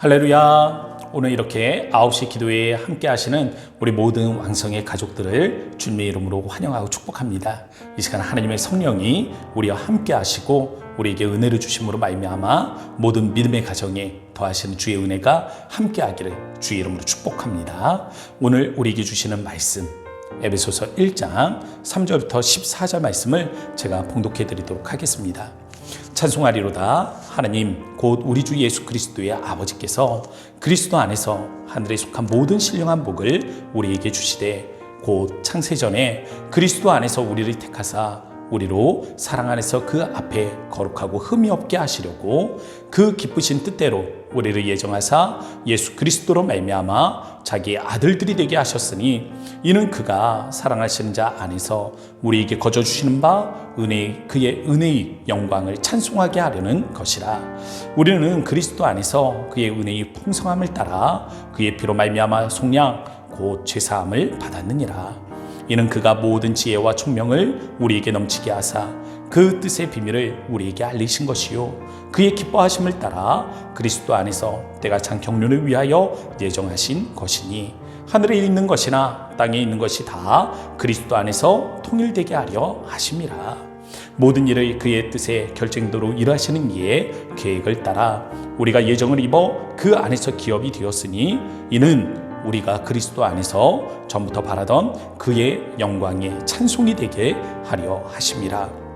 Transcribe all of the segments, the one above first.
할렐루야. 오늘 이렇게 9시 기도회에 함께 하시는 우리 모든 왕성의 가족들을 주님의 이름으로 환영하고 축복합니다. 이 시간 하나님의 성령이 우리와 함께 하시고 우리에게 은혜를 주심으로 말미암아 모든 믿음의 가정에 더하시는 주의 은혜가 함께 하기를 주의 이름으로 축복합니다. 오늘 우리에게 주시는 말씀 에베소서 1장 3절부터 14절 말씀을 제가 봉독해 드리도록 하겠습니다. 찬송하리로다. 하나님 곧 우리 주 예수 그리스도의 아버지께서 그리스도 안에서 하늘에 속한 모든 신령한 복을 우리에게 주시되 곧 창세전에 그리스도 안에서 우리를 택하사 우리로 사랑 안에서 그 앞에 거룩하고 흠이 없게 하시려고 그 기쁘신 뜻대로 우리를 예정하사 예수 그리스도로 말미암아 자기의 아들들이 되게 하셨으니 이는 그가 사랑하시는 자 안에서 우리에게 거저 주시는 바 그의 은혜의 영광을 찬송하게 하려는 것이라. 우리는 그리스도 안에서 그의 은혜의 풍성함을 따라 그의 피로 말미암아 속량 곧 죄사함을 받았느니라. 이는 그가 모든 지혜와 총명을 우리에게 넘치게 하사 그 뜻의 비밀을 우리에게 알리신 것이요 그의 기뻐하심을 따라 그리스도 안에서 때가 찬 경륜을 위하여 예정하신 것이니 하늘에 있는 것이나 땅에 있는 것이 다 그리스도 안에서 통일되게 하려 하심이라. 모든 일을 그의 뜻의 결정대로 일하시는 이의 계획을 따라 우리가 예정을 입어 그 안에서 기업이 되었으니 이는 우리가 그리스도 안에서 전부터 바라던 그의 영광의 찬송이 되게 하려 하심이라.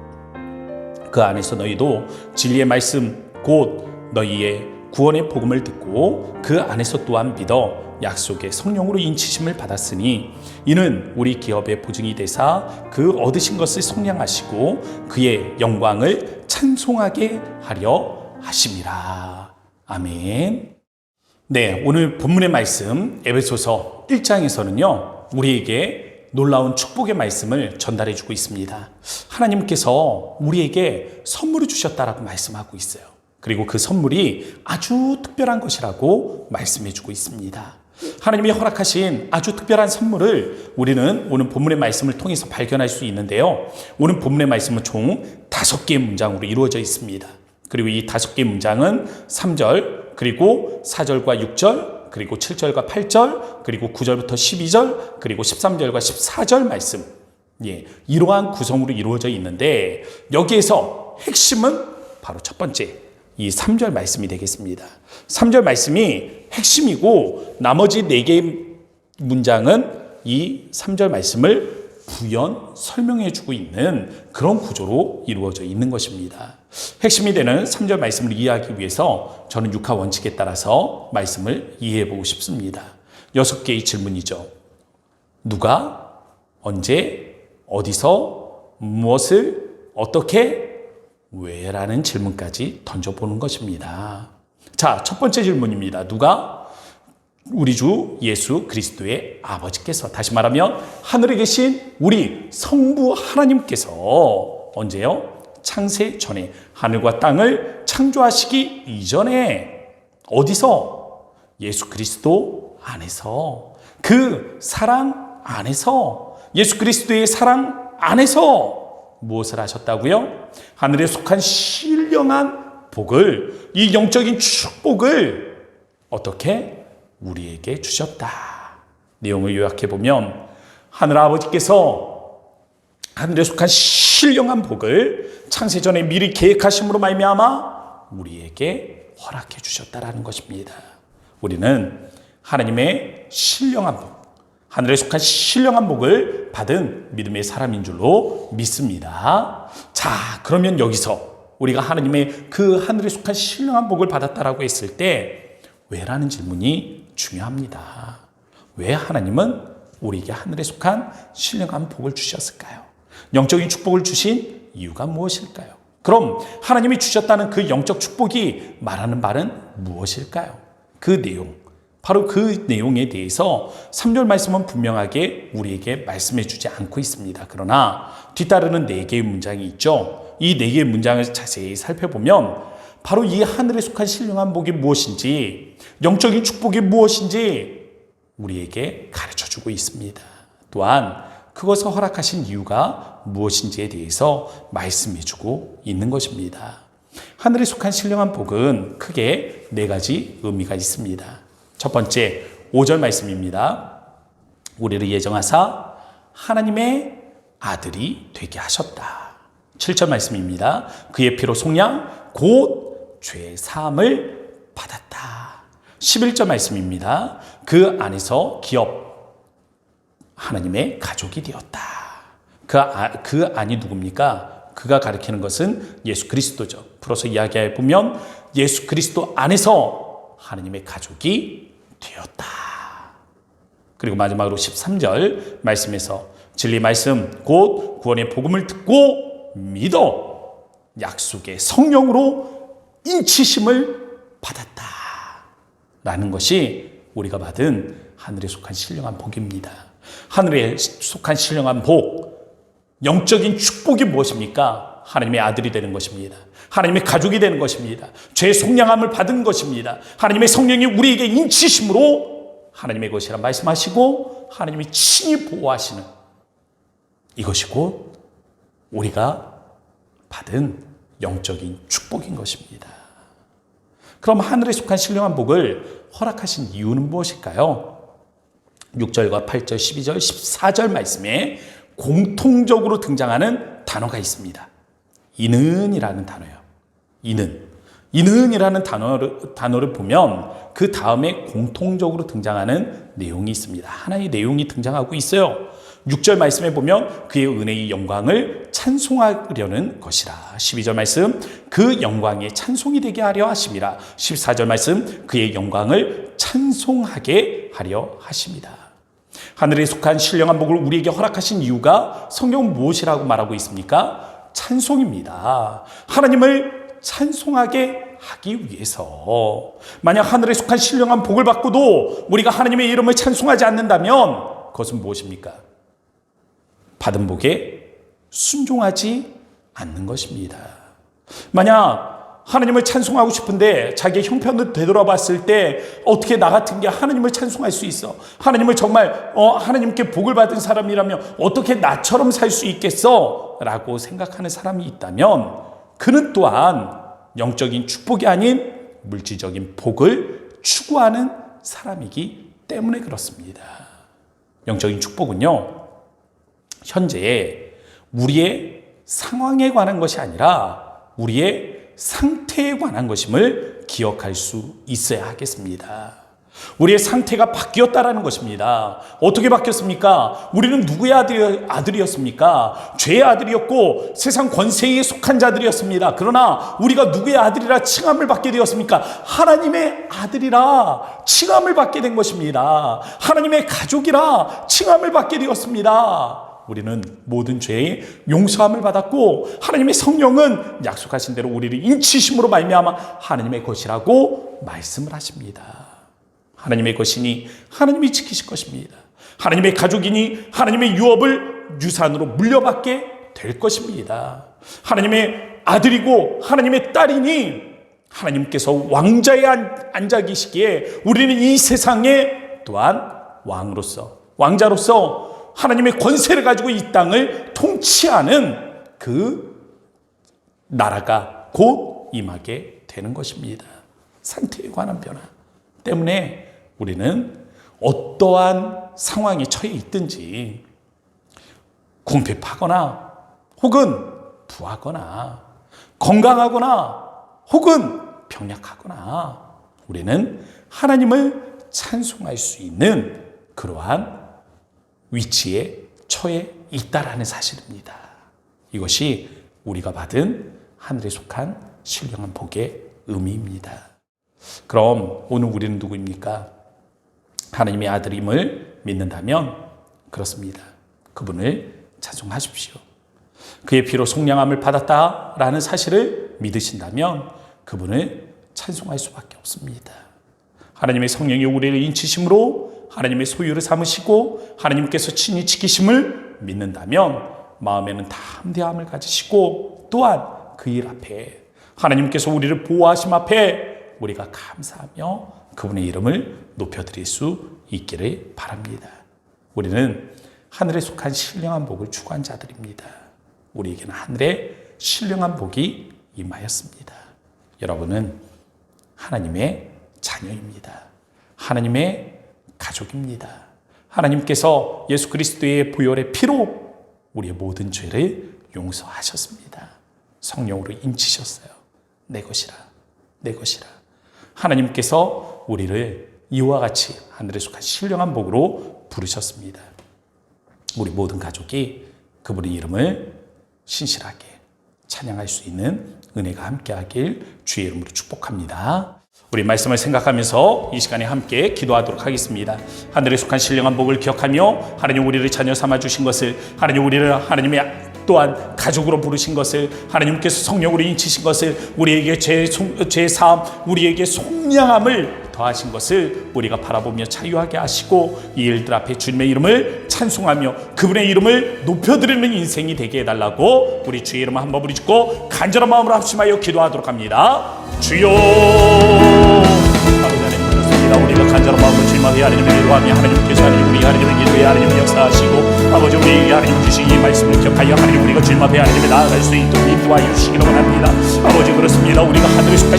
그 안에서 너희도 진리의 말씀 곧 너희의 구원의 복음을 듣고 그 안에서 또한 믿어 약속의 성령으로 인치심을 받았으니 이는 우리 기업의 보증이 되사 그 얻으신 것을 속량하시고 그의 영광을 찬송하게 하려 하심이라. 아멘. 네, 오늘 본문의 말씀 에베소서 1장에서는요 우리에게 놀라운 축복의 말씀을 전달해 주고 있습니다. 하나님께서 우리에게 선물을 주셨다라고 말씀하고 있어요. 그리고 그 선물이 아주 특별한 것이라고 말씀해 주고 있습니다. 하나님이 허락하신 아주 특별한 선물을 우리는 오늘 본문의 말씀을 통해서 발견할 수 있는데요. 오늘 본문의 말씀은 총 5개의 문장으로 이루어져 있습니다. 그리고 이 5개의 문장은 3절 그리고 4절과 6절 그리고 7절과 8절 그리고 9절부터 12절 그리고 13절과 14절 말씀, 이러한 구성으로 이루어져 있는데 여기에서 핵심은 바로 첫 번째 이 3절 말씀이 되겠습니다. 3절 말씀이 핵심이고 나머지 4개의 문장은 이 3절 말씀을 부연 설명해 주고 있는 그런 구조로 이루어져 있는 것입니다. 핵심이 되는 3절 말씀을 이해하기 위해서 저는 육하 원칙에 따라서 말씀을 이해해 보고 싶습니다. 6개의 질문이죠. 누가, 언제, 어디서, 무엇을, 어떻게, 왜라는 질문까지 던져보는 것입니다. 자, 첫 번째 질문입니다. 누가? 우리 주 예수 그리스도의 아버지께서, 다시 말하면 하늘에 계신 우리 성부 하나님께서 언제요? 창세 전에 하늘과 땅을 창조하시기 이전에 어디서? 예수 그리스도 안에서, 그 사랑 안에서, 예수 그리스도의 사랑 안에서 무엇을 하셨다고요? 하늘에 속한 신령한 복을, 이 영적인 축복을 어떻게? 우리에게 주셨다. 내용을 요약해 보면 하늘 아버지께서 하늘에 속한 신령한 복을 창세전에 미리 계획하심으로 말미암아 우리에게 허락해 주셨다라는 것입니다. 우리는 하나님의 신령한 복, 하늘에 속한 신령한 복을 받은 믿음의 사람인 줄로 믿습니다. 자, 그러면 여기서 우리가 하나님의 그 하늘에 속한 신령한 복을 받았다라고 했을 때 왜라는 질문이 중요합니다. 왜 하나님은 우리에게 하늘에 속한 신령한 복을 주셨을까요? 영적인 축복을 주신 이유가 무엇일까요? 그럼 하나님이 주셨다는 그 영적 축복이 말하는 바는 무엇일까요? 그 내용, 바로 그 내용에 대해서 3절 말씀은 분명하게 우리에게 말씀해 주지 않고 있습니다. 그러나 뒤따르는 4개의 문장이 있죠. 이 4개의 문장을 자세히 살펴보면 바로 이 하늘에 속한 신령한 복이 무엇인지, 영적인 축복이 무엇인지 우리에게 가르쳐주고 있습니다. 또한 그것을 허락하신 이유가 무엇인지에 대해서 말씀해주고 있는 것입니다. 하늘에 속한 신령한 복은 크게 네 가지 의미가 있습니다. 첫 번째, 5절 말씀입니다. 우리를 예정하사 하나님의 아들이 되게 하셨다. 7절 말씀입니다. 그의 피로 속량 곧 죄 사함을 받았다. 11절 말씀입니다. 그 안에서 기업 하나님의 가족이 되었다. 그 안이 누굽니까? 그가 가리키는 것은 예수 그리스도죠. 풀어서 이야기해 보면 예수 그리스도 안에서 하나님의 가족이 되었다. 그리고 마지막으로 13절 말씀에서 진리 말씀 곧 구원의 복음을 듣고 믿어 약속의 성령으로 인치심을 받았다 라는 것이 우리가 받은 하늘에 속한 신령한 복입니다. 하늘에 속한 신령한 복, 영적인 축복이 무엇입니까? 하나님의 아들이 되는 것입니다. 하나님의 가족이 되는 것입니다. 죄 속량함을 받은 것입니다. 하나님의 성령이 우리에게 인치심으로 하나님의 것이라 말씀하시고 하나님이 친히 보호하시는 이것이 곧 우리가 받은 영적인 축복인 것입니다. 그럼 하늘에 속한 신령한 복을 허락하신 이유는 무엇일까요? 6절과 8절, 12절, 14절 말씀에 공통적으로 등장하는 단어가 있습니다. 이는이라는 단어예요. 이는이라는 단어를 보면 그 다음에 공통적으로 등장하는 내용이 있습니다. 하나의 내용이 등장하고 있어요. 6절 말씀에 보면 그의 은혜의 영광을 찬송하려는 것이라. 12절 말씀 그 영광의 찬송이 되게 하려 하심이라. 14절 말씀 그의 영광을 찬송하게 하려 하십니다. 하늘에 속한 신령한 복을 우리에게 허락하신 이유가 성경은 무엇이라고 말하고 있습니까? 찬송입니다. 하나님을 찬송하게 하기 위해서. 만약 하늘에 속한 신령한 복을 받고도 우리가 하나님의 이름을 찬송하지 않는다면 그것은 무엇입니까? 받은 복에 순종하지 않는 것입니다. 만약 하나님을 찬송하고 싶은데 자기의 형편을 되돌아봤을 때 어떻게 나 같은 게 하나님을 찬송할 수 있어? 하나님을 정말 하나님께 복을 받은 사람이라면 어떻게 나처럼 살 수 있겠어? 라고 생각하는 사람이 있다면 그는 또한 영적인 축복이 아닌 물질적인 복을 추구하는 사람이기 때문에 그렇습니다. 영적인 축복은요, 현재 우리의 상황에 관한 것이 아니라 우리의 상태에 관한 것임을 기억할 수 있어야 하겠습니다. 우리의 상태가 바뀌었다라는 것입니다. 어떻게 바뀌었습니까? 우리는 누구의 아들이었습니까? 죄의 아들이었고 세상 권세에 속한 자들이었습니다. 그러나 우리가 누구의 아들이라 칭함을 받게 되었습니까? 하나님의 아들이라 칭함을 받게 된 것입니다. 하나님의 가족이라 칭함을 받게 되었습니다. 우리는 모든 죄의 용서함을 받았고 하나님의 성령은 약속하신 대로 우리를 인치심으로 말미암아 하나님의 것이라고 말씀을 하십니다. 하나님의 것이니 하나님이 지키실 것입니다. 하나님의 가족이니 하나님의 유업을 유산으로 물려받게 될 것입니다. 하나님의 아들이고 하나님의 딸이니 하나님께서 왕자에 앉아 계시기에 우리는 이 세상에 또한 왕자로서 하나님의 권세를 가지고 이 땅을 통치하는 그 나라가 곧 임하게 되는 것입니다. 상태에 관한 변화 때문에 우리는 어떠한 상황에 처해 있든지 궁핍하거나 혹은 부하거나 건강하거나 혹은 병약하거나 우리는 하나님을 찬송할 수 있는 그러한 위치에 처해 있다라는 사실입니다. 이것이 우리가 받은 하늘에 속한 신령한 복의 의미입니다. 그럼 오늘 우리는 누구입니까? 하나님의 아들임을 믿는다면 그렇습니다. 그분을 찬송하십시오. 그의 피로 속량함을 받았다라는 사실을 믿으신다면 그분을 찬송할 수밖에 없습니다. 하나님의 성령이 우리를 인치심으로 하나님의 소유를 삼으시고 하나님께서 친히 지키심을 믿는다면 마음에는 담대함을 가지시고 또한 그 일 앞에 하나님께서 우리를 보호하심 앞에 우리가 감사하며 그분의 이름을 높여드릴 수 있기를 바랍니다. 우리는 하늘에 속한 신령한 복을 추구한 자들입니다. 우리에게는 하늘에 신령한 복이 임하였습니다. 여러분은 하나님의 자녀입니다. 하나님의 가족입니다. 하나님께서 예수 그리스도의 보혈의 피로 우리의 모든 죄를 용서하셨습니다. 성령으로 인치셨어요. 내 것이라, 내 것이라. 하나님께서 우리를 이와 같이 하늘에 속한 신령한 복으로 부르셨습니다. 우리 모든 가족이 그분의 이름을 신실하게 찬양할 수 있는 은혜가 함께하길 주의 이름으로 축복합니다. 우리 말씀을 생각하면서 이 시간에 함께 기도하도록 하겠습니다. 하늘에 속한 신령한 복을 기억하며 하나님 우리를 자녀 삼아 주신 것을, 하나님 우리를 하나님의 또한 가족으로 부르신 것을, 하나님께서 성령으로 인치신 것을, 우리에게 죄사함, 우리에게 속량함을 더하신 것을 우리가 바라보며 자유하게 하시고 이 일들 앞에 주님의 이름을 찬송하며 그분의 이름을 높여드리는 인생이 되게 해달라고 우리 주의 이름을 한번 부르짖고 간절한 마음으로 합심하여 기도하도록 합니다. 주여, 아버지 하나님 그렇습니다. 우리가 간절한 마음으로 주님 앞에 하나님을 기도하며 하나님께서 하나님 우리 하나님의 기도에 하나님 역사하시고 아버지 우리에게 하나님 주신 이 말씀을 기억하여 하나님 우리가 주님 앞에 하나님에 나아갈 수 있도록 인도하여 주시기를 원합니다. 아버지 그렇습니다. 우리가 하늘에 속한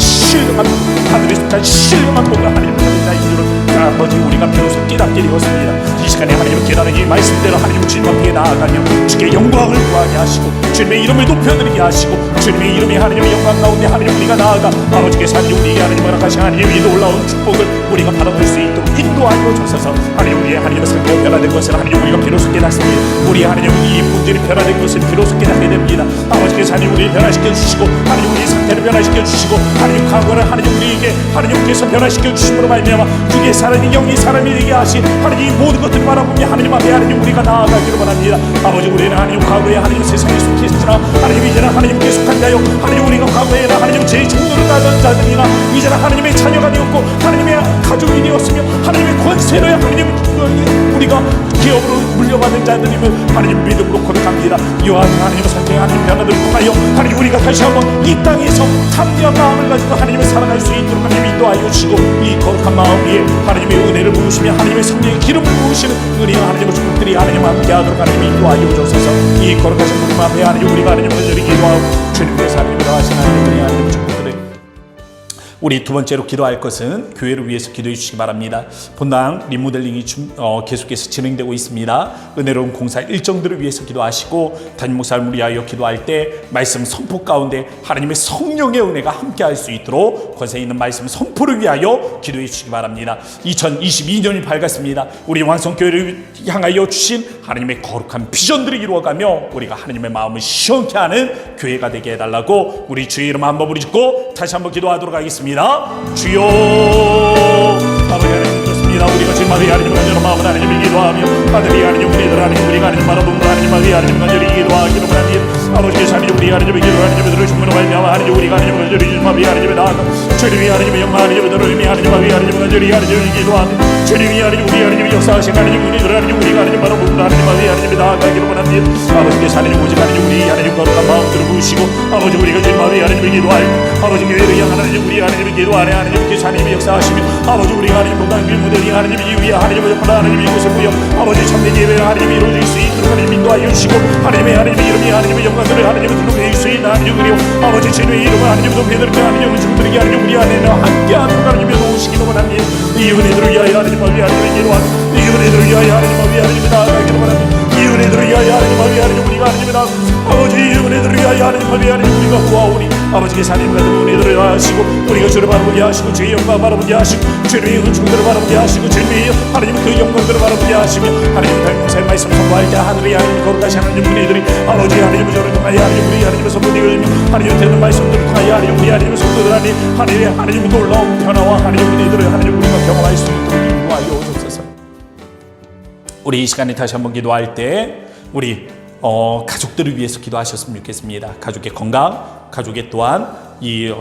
신령한 복을 하나님 받는다 이유로 아버지 우리가 비로소 깨닫게 되었습니다. 이 시간에 하나님을 깨달은 이 말씀대로 하나님 주님 앞에 나아가며 주께 영광을 구하게 하시고 주님의 이름을 높여드리게 하시고 주님의 이름이 하나님의 영광 가운데 하나님 우리가 나아가 아버지께서 하나님 우리에게 하나님 허락하신 하나님의 위로 올라온 축복을 우리가 받아볼 수 있도록 인도하여 주셔서 하나님 우리의 하나님의 상태가 변화된 것을 하나님 우리가 비로소 깨닫습니다. 우리의 하나님 이 본질이 변화된 것을 비로소 깨닫게 됩니다. 아버지께서 하나님 우리를 변화시켜 주시고 하나님 우리의 상태를 변화시켜 주시고 하나님 과거를 하나님 우리에게 하나님께서 변화시켜 주심으로 말미암아 육의 사람이 영의 사람이 되게 하신 하나님 이 모든 것들을 바라보며 하나님 앞에 하나님 우리가 나아가기를 원합니다. 아버지 우리는 하나님 과거에 하나님 세상에 속했으나 하나님 이제는 하나님께 속한 자요 하나님 우리가 과거에는 하나님 제 정도를 따던 자들이나 이제는 하나님의 자녀가 되었고 하나님의 가족이 되었으며 하나님의 권세로 하나님 우리가 기업으로 물려받은 자들임을 하나님 믿음으로 고백합니다. 이와 하나님의 선택 하나님 변화를 통하여 하나님 우리가 다시 한번 이 땅에서 담대한 마음을 가지고 하나님을 살아갈 수 있도록 하나님 인도하여 주시고 이 거룩한 마음 위에 하나님의 은혜를 부으시며 하나님의 성령의 기름을 부으시는 은혜와 하나님의 축복들이 하나님 함께하도록 하나님 인도하여 주셔서 이 거룩하신 주님 앞에 하나님 우리가 하나님을 간절히 기도하고 주님께서 하나님을 하신 하나님의 하나님의 축복들을 우리 두 번째로 기도할 것은 교회를 위해서 기도해 주시기 바랍니다. 본당 리모델링이 계속해서 진행되고 있습니다. 은혜로운 공사 일정들을 위해서 기도하시고 담임 목사를 위하여 기도할 때 말씀 선포 가운데 하나님의 성령의 은혜가 함께할 수 있도록 권세 있는 말씀 선포를 위하여 기도해 주시기 바랍니다. 2022년이 밝았습니다. 우리 왕성교회를 향하여 주신 하나님의 거룩한 비전들을 이루어가며 우리가 하나님의 마음을 시원케 하는 교회가 되게 해달라고 우리 주의 이름 한번 부르짖고 다시 한번 기도하도록 하겠습니다. 주여, 아버지 하나님 그렇습니다. 우리가 주님 앞에 하나님 간절한 마음으로 하나님을 기도하며 아들이 하나님 우리들 하나님 우리가 하나님 바라보는 하나님 앞에 하나님 간절히 기도하기로 원합니다. 아버지께서 하나님 우리 하나님의 기도 하나님의 들으심으로 말미암아 하나님 우리가 하나님 간절히 주님 앞에 하나님에 나아가 주님이 하나님의 영광 하나님의 들으심이 하나님 앞에 하나님 간절히 하나님을 기도하며 주님이 하나님 우리 하나님의 역사하신 하나님 우리들 하나님 우리가 하나님 바라보는 하나님 앞에 하나님에 나아가기로 원합니다. 아버지께서 하나님 오직 하나님 우리 하나님 거룩한 마음들을 부으시고 아버지 우리가 주님 앞에 하나님을 기도할 아버지 교회를 향한 하나님 우리 하나님의 기도 안에 하나님께서 하나님의 역사하시며 아버지 우리가 하나님 본당 길무대리 하나님 이위에 하나님의 역할 하나님의 이곳에 모여 아버지 참된 예배를 하나님이 이루어질 수 있도록 하나님 인도하여 주시고 하나님의 이름이 하나님의 영광들을 하나님을 등록해 줄 수 있는 하나님 그리고 아버지 주님의 이름을 하나님 높여드리며 하나님 우주들에게 하나님 우리 안에는 함께하는 하나님의 도우시기로 원합니다. 이 은혜들을 위하여 하나님 앞에 하나님의 기도하며 이 은혜들을 위하여 하나님 앞에 하나님의 나아가기로 원합니다. 이 은혜들을 위하여 하나님 앞에 하나님 우리가 하나님의 나아가 아버지 이 은혜들을 위하여 하나님 앞에 하나님 우리가 구하오니 아버지께서 하나님 같은 은혜들을 하시고 우리가 주를 바라보게 하시고 주의 영광 바라보게 하시고 주님의 은총들을 바라보게 하시고 주님의 하나님 그 영광들을 바라보게 하시며 하나님 달명사의 말씀 선포할 때 하늘의 하나님 거룩하신 하나님 은혜들이 아버지 하나님의 저를 통하여 하나님 우리 하나님의 선포되어 하나님 되는 말씀들을 통하여 하나님 우리 하나님의 성도들 하나님 놀라운 변화와 하나님 은혜들을 하나님 우리가 경험할 수 있도록 인도하여 주옵소서. 우리 이 시간에 다시 한번 기도할 때 우리 가족들을 위해서 기도하셨으면 좋겠습니다. 가족의 건강, 가족의 또한 이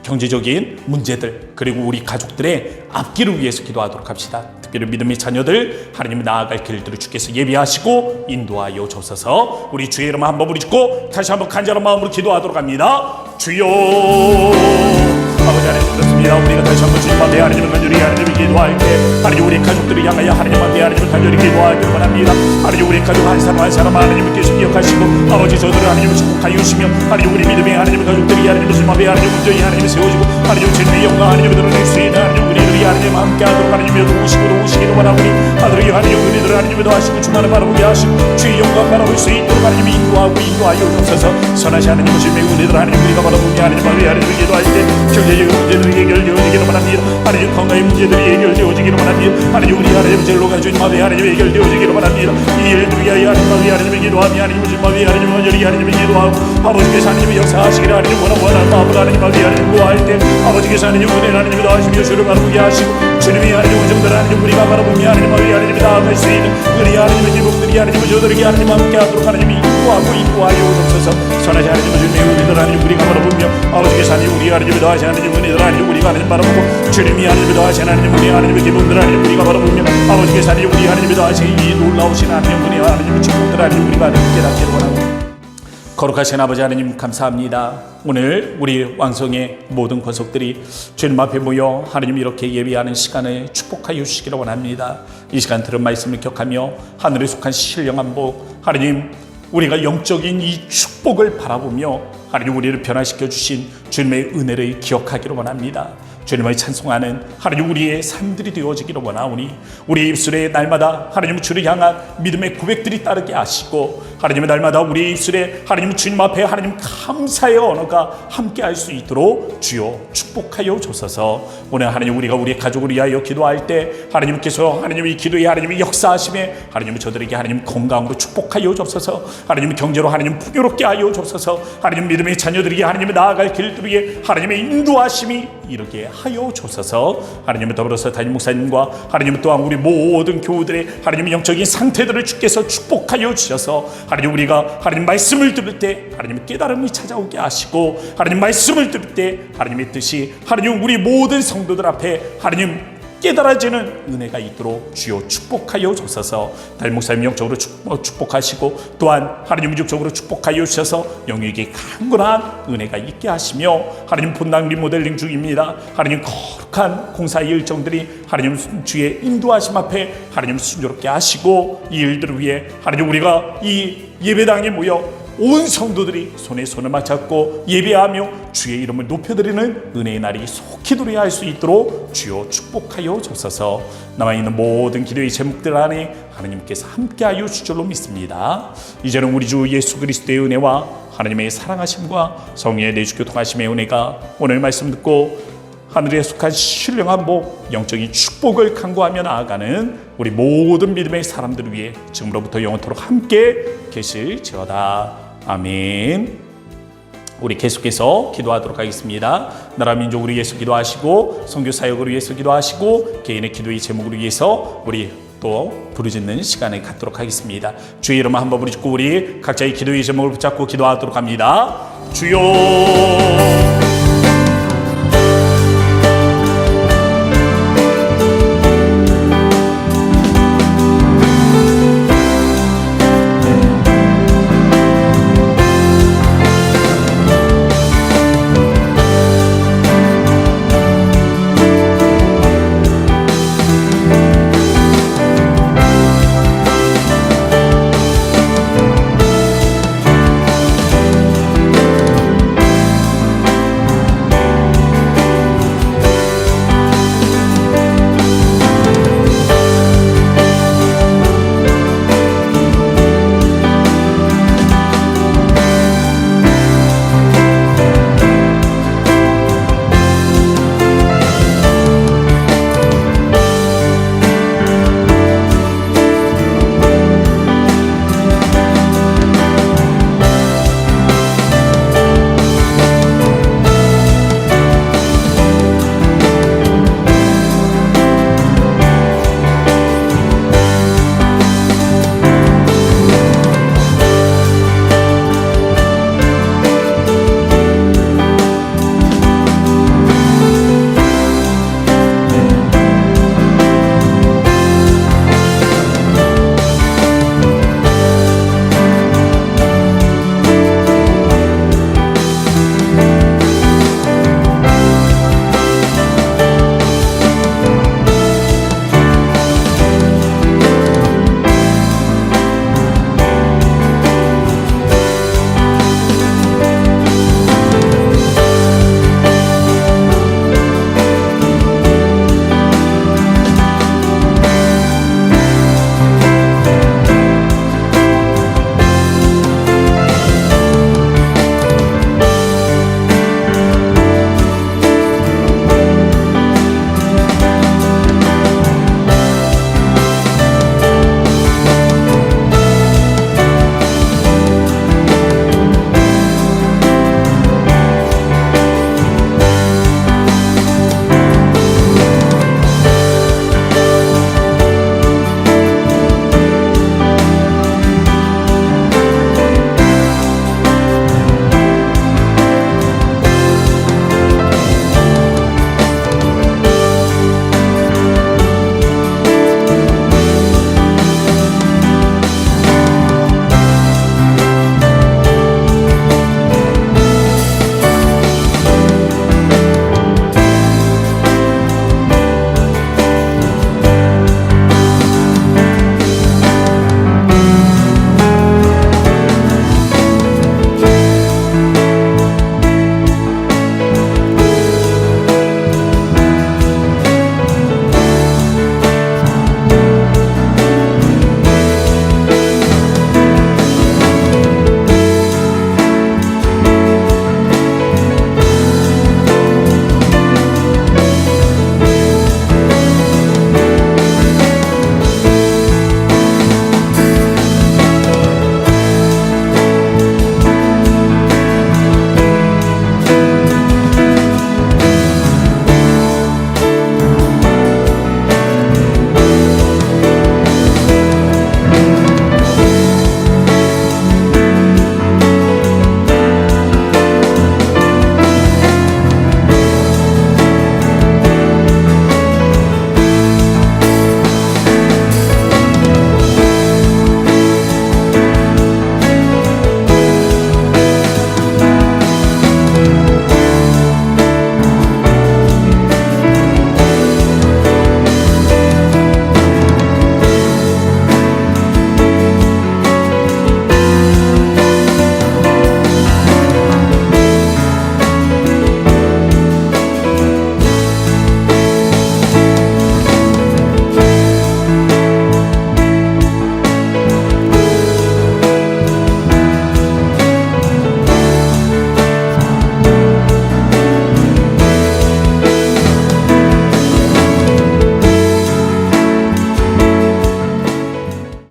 경제적인 문제들 그리고 우리 가족들의 앞길을 위해서 기도하도록 합시다. 특별히 믿음의 자녀들 하나님 나아갈 길들을 주께서 예비하시고 인도하여 주옵소서. 우리 주의 이름 한번 부르짖고 다시 한번 간절한 마음으로 기도하도록 합니다. 주여, 아버지 하나님 그렇습니다. 원합니다. 우리가 다시 한번 주님 앞에 하나님을 간절히 하나님을 기도할 때 하나님 우리 가족들을 향하여 하나님 앞에 하나님을 간절히 기도하기를 원합니다. 하나님 우리 가족 한 사람 한 사람 하나님께서 기억하시고 아버지 저들을 하나님을 축복하여 주시며 하나님 우리 믿음의 하나님의 가족들이 하나님을 주님 앞에 하나님 온전히 하나님을 세워주고 하나님 주님의 영광 하나님을 드러낼 수 있는 하나님 우리들이 하나님 함께하도록 하나님이 도우시기를 원하오니 아들이 하나님 우리들을 하나님이 도하시고 주만을 바라보게 하시고 주의 영광 바라볼 수 있도록 하나님이 인도하여 주옵소서. 선하신 하나님 주님의 은혜들 하나님 우리가 바라보며 하나님 앞에 하나님을 기도할 때 경제적인 문제들이 해결되어지기를 원합니다. 하나님 건강의 문제들이 해결되어지기를 원합니다. 하나님 우리 하나님 젤로가 주님 앞에 하나님 해결되어지기를 원합니다. 이 일들이 하나님 앞에 하나님을 기도하며 하나님 주님 앞에 하나님 간절히 하나님을 기도하고 아버지께서 하나님의 역사하시기를 하나님 원하는 마음을 하나님 앞에 하나님 구할 때 아버지께서 하나님 은혜를 하나님이 더하시며 주를 바라보게 하시고 주님이 하나님 오정들 하나님 우리가 바라보며 하나님 앞에 하나님이 나아갈 수 있는 은혜 하나님의 기복들이 하나님 저들에게 하나님 함께하도록 하나님이 인도하여 주옵소서. 선하신 하나님 주님의 은혜들 하나님 우리가 바라보며 아버지께서 하나님 우리 하나님이 더하신 하나님 은혜들 하나님 우리가 하나님 바라보고 주님이 하나님이 더하신 하나님 은혜 하나님의 기복들 하나님 우리가 바라보며 아버지께서 하나님 우리 하나님이 더하신 이 놀라우신 하나님 은혜 하나님의 축복들 하나님 우리가 하나님 깨닫기를 원하고 거룩하신 아버지 하나님 감사합니다. 오늘 우리 왕성의 모든 권속들이 주님 앞에 모여 하나님 이렇게 예배하는 시간을 축복하여 주시기를 원합니다. 이 시간 들은 말씀을 기억하며 하늘에 속한 신령한 복 하나님 우리가 영적인 이 축복을 바라보며 하나님 우리를 변화시켜 주신 주님의 은혜를 기억하기를 원합니다. 주님을 찬송하는 하나님 우리의 삶들이 되어지기를 원하오니 우리의 입술에 날마다 하나님 주를 향한 믿음의 고백들이 따르게 하시고 하나님의 날마다 우리의 입술에 하나님 주님 앞에 하나님 감사의 언어가 함께할 수 있도록 주여 축복하여 주소서. 오늘 하나님 우리가 우리의 가족을 위하여 기도할 때 하나님께서 하나님의 기도에 하나님의 역사하심에 하나님 저들에게 하나님 건강으로 축복하여 주소서. 하나님 경제로 하나님 풍요롭게 하여 주소서. 하나님 믿음의 자녀들에게 하나님의 나아갈 길들에 하나님의 인도하심이 이렇게 하여 주소서. 하나님을 더불어서 담임 목사님과 하나님 또한 우리 모든 교우들의 하나님의 영적인 상태들을 주께서 축복하여 주셔서 하나님 우리가 하나님 말씀을 들을 때 하나님의 깨달음이 찾아오게 하시고 하나님 말씀을 들을 때 하나님의 뜻이 하나님 우리 모든 성도들 앞에 하나님 깨달아지는 은혜가 있도록 주여 축복하여 주셔서 담임 목사님 영적으로 축복하시고 또한 하나님 육적으로 축복하여 주셔서 영역에 강건한 은혜가 있게 하시며 하나님 본당 리모델링 중입니다. 하나님 거룩한 공사의 일정들이 하나님 주의 인도하심 앞에 하나님 순조롭게 하시고 이 일들을 위해 하나님 우리가 이 예배당에 모여 온 성도들이 손에 손을 맞잡고 예배하며 주의 이름을 높여드리는 은혜의 날이 속히 도래할 수 있도록 주여 축복하여 주소서. 남아있는 모든 기도의 제목들 안에 하나님께서 함께하여 주 줄로 믿습니다. 이제는 우리 주 예수 그리스도의 은혜와 하나님의 사랑하심과 성령의 내주 교통하심의 은혜가 오늘 말씀 듣고 하늘에 속한 신령한 복, 영적인 축복을 간구하며 나아가는 우리 모든 믿음의 사람들을 위해 지금로부터 영원토록 함께 계실지어다. 아멘. 우리 계속해서 기도하도록 하겠습니다. 나라 민족을 위해서 기도하시고 선교 사역을 위해서 기도하시고 개인의 기도의 제목을 위해서 우리 또 부르짖는 시간을 갖도록 하겠습니다. 주의 이름을 한번 부르짖고 우리 각자의 기도의 제목을 붙잡고 기도하도록 합니다. 주여